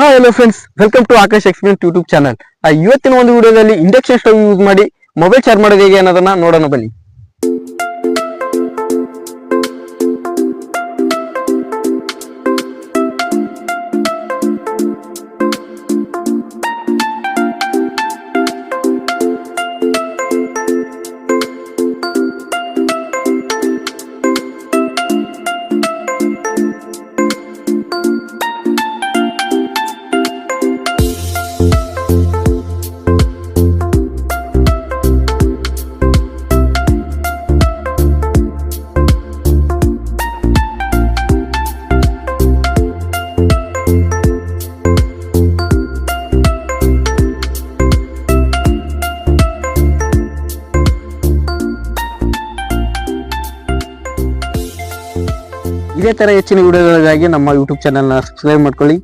Hello friends, welcome to Akash Explains YouTube channel. ಇವತ್ತಿನ ಒಂದು ವಿಡಿಯೋದಲ್ಲಿ ಇಂಡಕ್ಷನ್ ಸ್ಟವ್ ಯೂಸ್ ಮಾಡಿ ಮೊಬೈಲ್ ಚಾರ್ಜ್ ಮಾಡೋದು ಹೇಗೆ ಅನ್ನೋದನ್ನ ನೋಡೋಣ ಬನ್ನಿ. ಇದೇ ತರ ಹೆಚ್ಚಿನ ವಿಡಿಯೋಗಳಿಗಾಗಿ ನಮ್ಮ ಯೂಟ್ಯೂಬ್ ಚಾನೆಲ್ನ ಸಬ್ಸ್ಕ್ರೈಬ್ ಮಾಡ್ಕೊಳ್ಳಿ.